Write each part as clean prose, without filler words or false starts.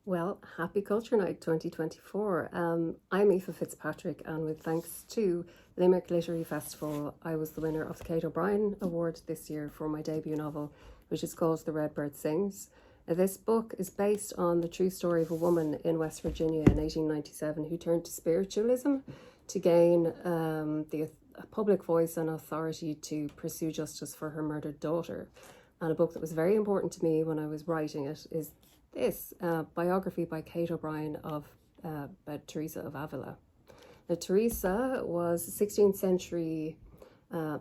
Well, happy Culture Night 2024. I'm Aoife Fitzpatrick, and with thanks to Limerick Literary Festival, I was the winner of the Kate O'Brien Award this year for my debut novel, which is called The Redbird Sings. This book is based on the true story of a woman in West Virginia in 1897 who turned to spiritualism to gain a public voice and authority to pursue justice for her murdered daughter. And a book that was very important to me when I was writing it is this biography by Kate O'Brien about Teresa of Avila. Now, Teresa was a 16th century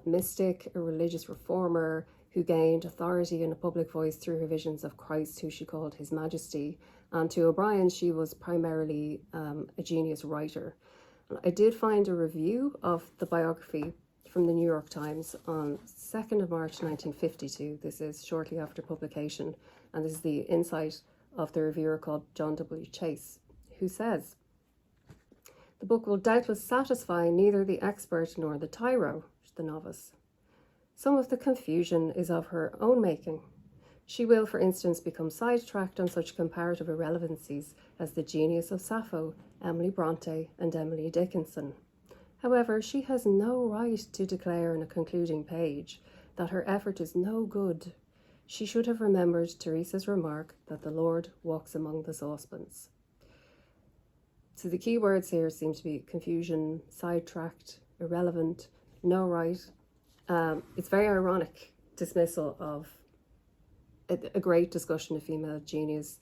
mystic, a religious reformer who gained authority and a public voice through her visions of Christ, who she called His Majesty. And to O'Brien, she was primarily a genius writer. I did find a review of the biography from the New York Times on 2nd of March 1952. This is shortly after publication, and this is the insight of the reviewer called John W. Chase, who says, "The book will doubtless satisfy neither the expert nor the tyro," the novice. "Some of the confusion is of her own making. She will, for instance, become sidetracked on such comparative irrelevancies as the genius of Sappho, Emily Bronte, and Emily Dickinson. However, she has no right to declare in a concluding page that her effort is no good. She should have remembered Teresa's remark that the Lord walks among the saucepans." So the key words here seem to be confusion, sidetracked, irrelevant, no right. It's very ironic dismissal of a great discussion of female genius,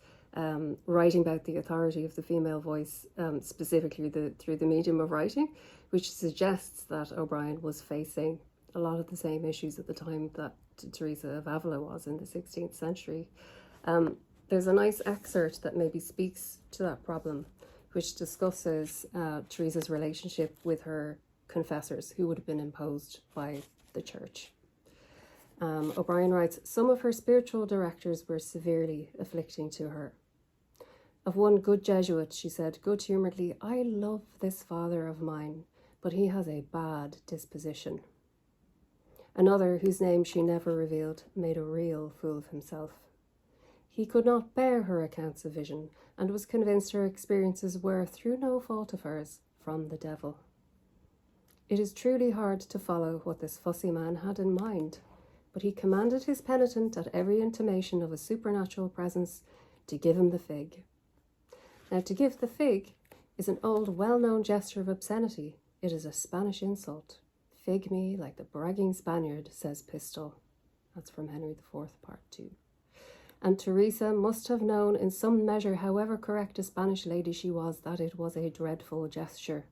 writing about the authority of the female voice, specifically through the medium of writing, which suggests that O'Brien was facing a lot of the same issues at the time that Teresa of Avila was in the 16th century. There's a nice excerpt that maybe speaks to that problem, which discusses Teresa's relationship with her confessors who would have been imposed by the church. O'Brien writes, "Some of her spiritual directors were severely afflicting to her. Of one good Jesuit, she said good-humouredly, 'I love this father of mine, but he has a bad disposition.' Another, whose name she never revealed, made a real fool of himself. He could not bear her accounts of vision, and was convinced her experiences were, through no fault of hers, from the devil. It is truly hard to follow what this fussy man had in mind, but he commanded his penitent at every intimation of a supernatural presence to give him the fig. Now, to give the fig is an old, well-known gesture of obscenity. It is a Spanish insult. Fig me like the bragging Spaniard, says Pistol." That's from Henry IV, Part 2. And Teresa must have known in some measure, however correct a Spanish lady she was, that it was a dreadful gesture.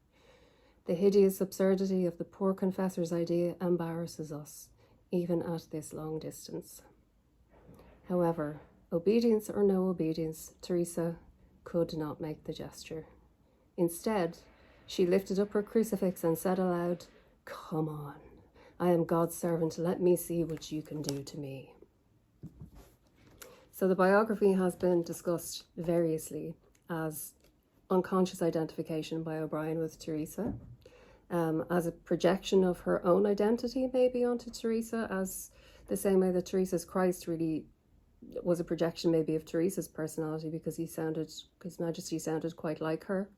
The hideous absurdity of the poor confessor's idea embarrasses us, even at this long distance. However, obedience or no obedience, Teresa could not make the gesture. Instead, she lifted up her crucifix and said aloud, "Come on, I am God's servant, let me see what you can do to me." So the biography has been discussed variously as unconscious identification by O'Brien with Teresa, as a projection of her own identity maybe onto Teresa, as the same way that Teresa's Christ really was a projection maybe of Teresa's personality, because His Majesty sounded quite like her.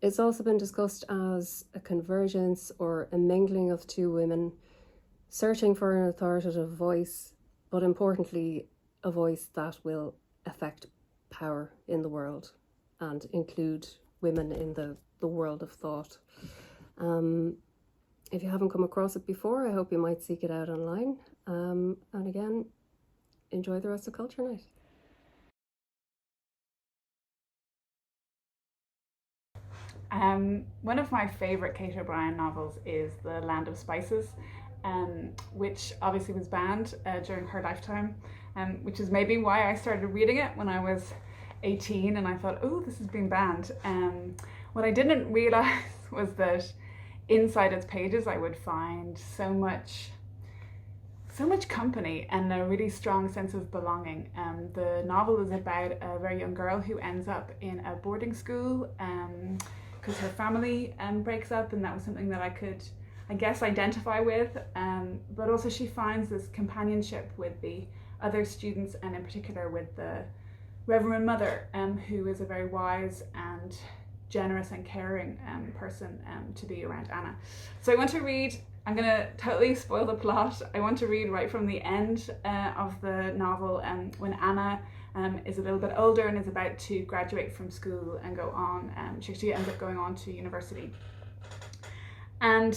It's also been discussed as a convergence or a mingling of two women searching for an authoritative voice, but importantly, a voice that will affect power in the world and include women in the world of thought. If you haven't come across it before, I hope you might seek it out online. And again, enjoy the rest of Culture Night. One of my favourite Kate O'Brien novels is The Land of Spices, which obviously was banned during her lifetime, which is maybe why I started reading it when I was 18 and I thought, oh, this has been banned. What I didn't realise was that inside its pages I would find so much company and a really strong sense of belonging. The novel is about a very young girl who ends up in a boarding school because her family breaks up, and that was something that I could, I guess, identify with. But also she finds this companionship with the other students, and in particular with the Reverend Mother, who is a very wise and generous and caring person to be around Anna. So I want to read, I'm going to totally spoil the plot. I want to read right from the end of the novel when Anna is a little bit older and is about to graduate from school and go on. She ends up going on to university. And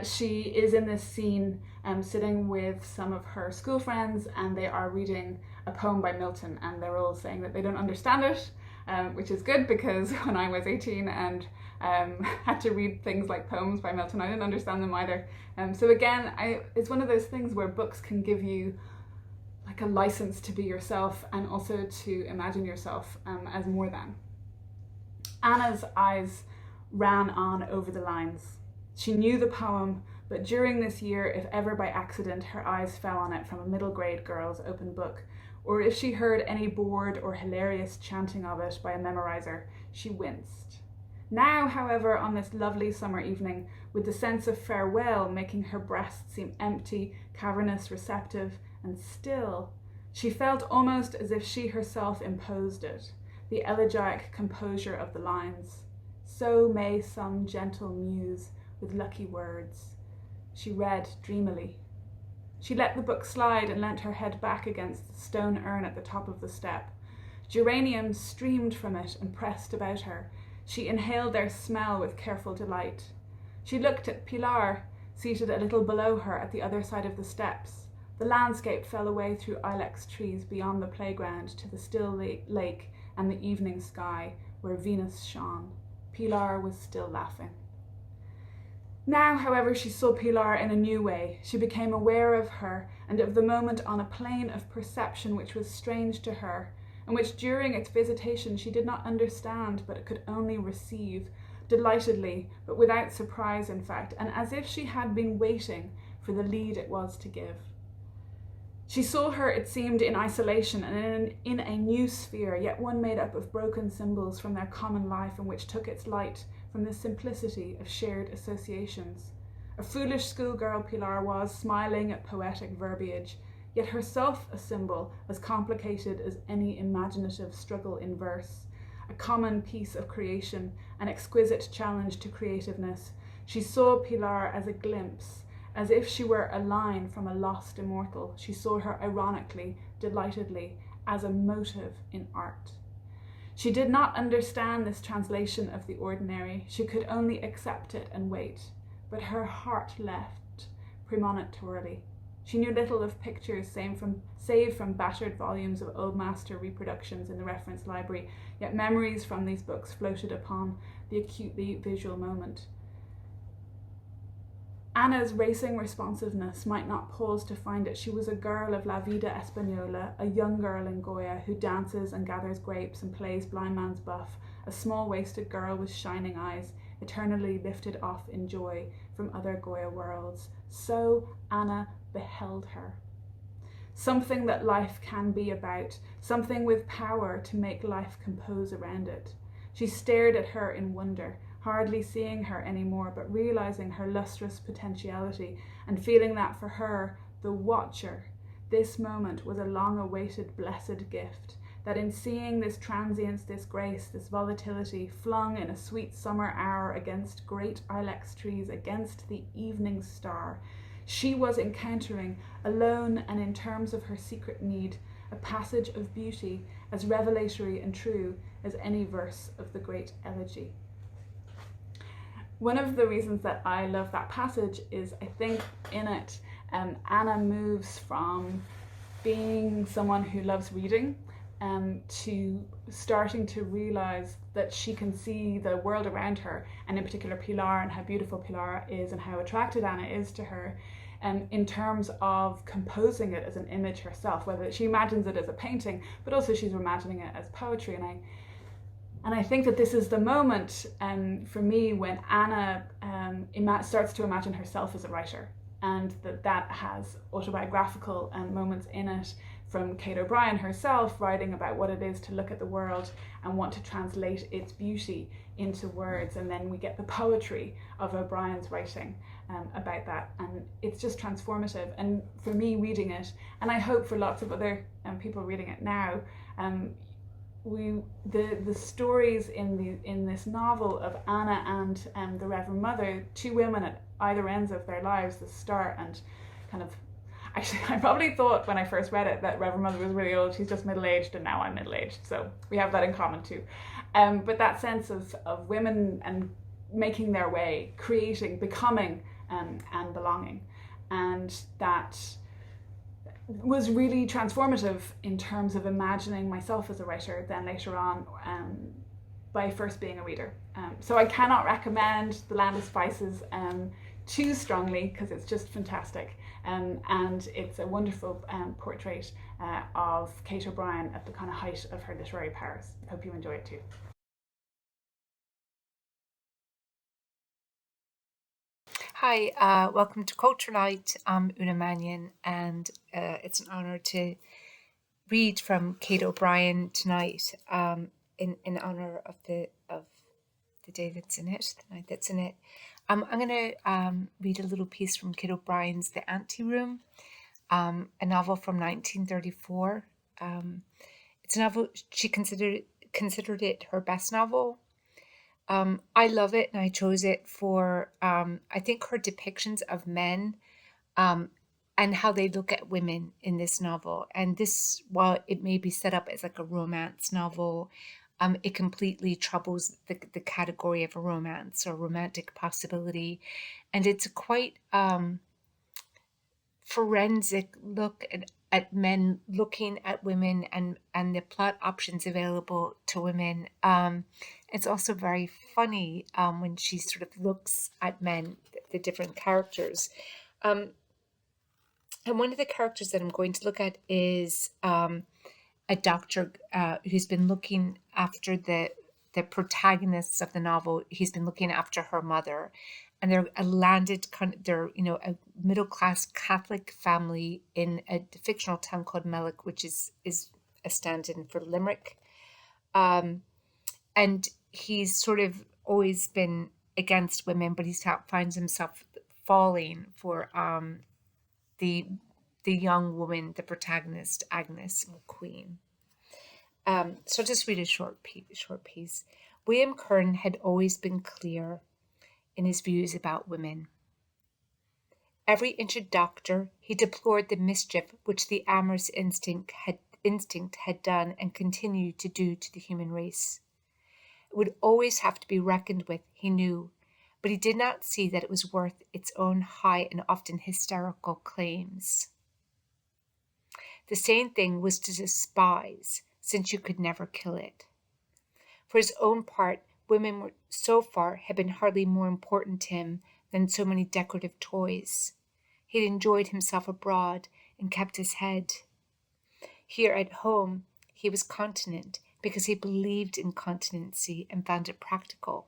she is in this scene sitting with some of her school friends, and they are reading a poem by Milton, and they're all saying that they don't understand it, which is good, because when I was 18 and had to read things like poems by Milton, I didn't understand them either. So again, it's one of those things where books can give you like a license to be yourself and also to imagine yourself as more than. Anna's eyes ran on over the lines. She knew the poem, but during this year, if ever by accident her eyes fell on it from a middle grade girl's open book, or if she heard any bored or hilarious chanting of it by a memorizer, she winced. Now, however, on this lovely summer evening, with the sense of farewell making her breast seem empty, cavernous, receptive, and still, she felt almost as if she herself imposed it, the elegiac composure of the lines. So may some gentle muse with lucky words. She read dreamily. She let the book slide and leant her head back against the stone urn at the top of the step. Geraniums streamed from it and pressed about her. She inhaled their smell with careful delight. She looked at Pilar, seated a little below her at the other side of the steps. The landscape fell away through ilex trees beyond the playground to the still lake and the evening sky where Venus shone. Pilar was still laughing. Now, however, she saw Pilar in a new way. She became aware of her and of the moment on a plane of perception which was strange to her, and which during its visitation she did not understand but could only receive, delightedly, but without surprise in fact, and as if she had been waiting for the lead it was to give. She saw her, it seemed, in isolation and in a new sphere, yet one made up of broken symbols from their common life and which took its light from the simplicity of shared associations. A foolish schoolgirl Pilar was, smiling at poetic verbiage, yet herself a symbol as complicated as any imaginative struggle in verse, a common piece of creation, an exquisite challenge to creativeness. She saw Pilar as a glimpse, as if she were a line from a lost immortal. She saw her ironically, delightedly, as a motive in art. She did not understand this translation of the ordinary. She could only accept it and wait. But her heart leapt premonitorily. She knew little of pictures save from battered volumes of old master reproductions in the reference library, yet memories from these books floated upon the acutely visual moment. Anna's racing responsiveness might not pause to find it. She was a girl of La Vida Española, a young girl in Goya who dances and gathers grapes and plays blind man's buff, a small-waisted girl with shining eyes, eternally lifted off in joy from other Goya worlds. So Anna beheld her. Something that life can be about, something with power to make life compose around it. She stared at her in wonder, hardly seeing her anymore, but realizing her lustrous potentiality and feeling that for her, the watcher, this moment was a long-awaited blessed gift, that in seeing this transience, this grace, this volatility flung in a sweet summer hour against great ilex trees, against the evening star, she was encountering, alone and in terms of her secret need, a passage of beauty as revelatory and true as any verse of the great elegy. One of the reasons that I love that passage is I think in it Anna moves from being someone who loves reading to starting to realize that she can see the world around her, and in particular Pilar, and how beautiful Pilar is and how attracted Anna is to her, in terms of composing it as an image herself, whether she imagines it as a painting, but also she's imagining it as poetry. And I think that this is the moment for me when Anna starts to imagine herself as a writer, and that has autobiographical moments in it, from Kate O'Brien herself writing about what it is to look at the world and want to translate its beauty into words, and then we get the poetry of O'Brien's writing about that, and it's just transformative. And for me reading it, and I hope for lots of other people reading it now, the stories in this novel of Anna and the Reverend Mother, two women at either ends of their lives, the start and kind of. Actually, I probably thought when I first read it that Reverend Mother was really old. She's just middle-aged, and now I'm middle-aged, so we have that in common too. But that sense of women and making their way, creating, becoming, and belonging, and that was really transformative in terms of imagining myself as a writer. Then later on, by first being a reader. So I cannot recommend The Land of Spices too strongly because it's just fantastic. And it's a wonderful portrait of Kate O'Brien at the kind of height of her literary powers. I hope you enjoy it too. Hi, welcome to Culture Night. I'm Una Mannion, and it's an honour to read from Kate O'Brien tonight in honour of the day that's in it, the night that's in it. I'm going to read a little piece from Kate O'Brien's The Ante Room, a novel from 1934. It's a novel she considered it her best novel. I love it, and I chose it for I think her depictions of men and how they look at women in this novel. And this, while it may be set up as like a romance novel, it completely troubles the category of a romance or romantic possibility, and it's a quite forensic look at men looking at women and the plot options available to women. It's also very funny when she sort of looks at men, the different characters. And one of the characters that I'm going to look at is a doctor who's been looking after the protagonists of the novel. He's been looking after her mother, and they're a they're a middle class Catholic family in a fictional town called Limerick, which is a stand-in for Limerick. And he's sort of always been against women, but finds himself falling for the young woman, the protagonist, Agnes McQueen. So I'll just read a short piece. William Kern had always been clear in his views about women. Every inch a doctor, he deplored the mischief which the amorous instinct had done and continued to do to the human race. It would always have to be reckoned with, he knew, but he did not see that it was worth its own high and often hysterical claims. The same thing was to despise, since you could never kill it. For his own part, women were so far had been hardly more important to him than so many decorative toys. He had enjoyed himself abroad and kept his head. Here at home, he was continent because he believed in continency and found it practicable.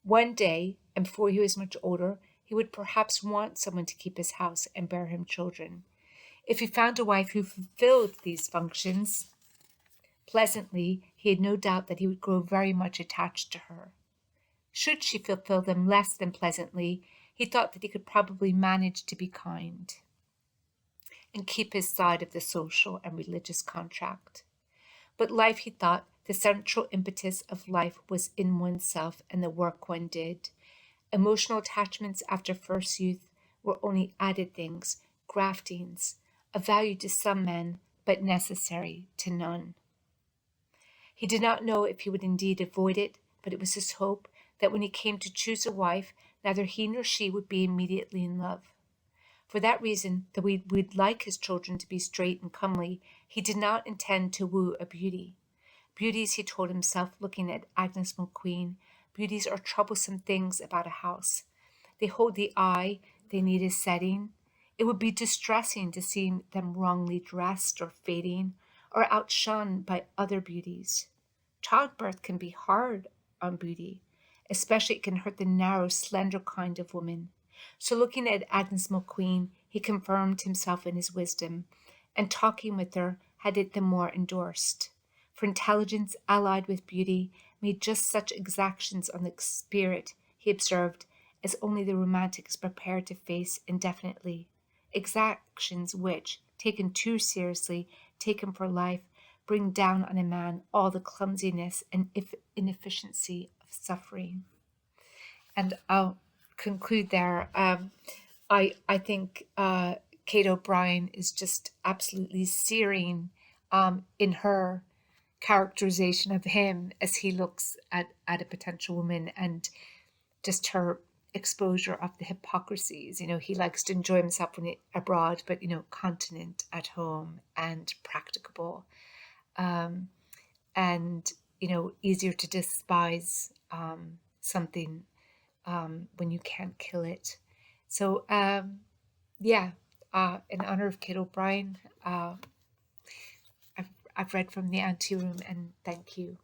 One day, and before he was much older, he would perhaps want someone to keep his house and bear him children. If he found a wife who fulfilled these functions pleasantly, he had no doubt that he would grow very much attached to her. Should she fulfill them less than pleasantly, he thought that he could probably manage to be kind and keep his side of the social and religious contract. But life, he thought, the central impetus of life was in oneself and the work one did. Emotional attachments after first youth were only added things, graftings, of value to some men, but necessary to none. He did not know if he would indeed avoid it, but it was his hope that when he came to choose a wife, neither he nor she would be immediately in love. For that reason, though he would like his children to be straight and comely, he did not intend to woo a beauty. Beauties, he told himself, looking at Agnes McQueen, beauties are troublesome things about a house. They hold the eye, they need a setting. It would be distressing to see them wrongly dressed or fading, or outshone by other beauties. Childbirth can be hard on beauty, especially it can hurt the narrow, slender kind of woman. So looking at Agnes McQueen, he confirmed himself in his wisdom, and talking with her had it the more endorsed. For intelligence allied with beauty made just such exactions on the spirit, he observed, as only the romantic is prepared to face indefinitely. Exactions which, taken too seriously, taken for life, bring down on a man all the clumsiness and inefficiency of suffering. And I'll conclude there. I think Kate O'Brien is just absolutely searing in her characterization of him as he looks at a potential woman, and just her exposure of the hypocrisies. He likes to enjoy himself when abroad, but continent at home, and practicable, and easier to despise something when you can't kill it. So in honor of Kate O'Brien, I've read from the Ante Room, and thank you.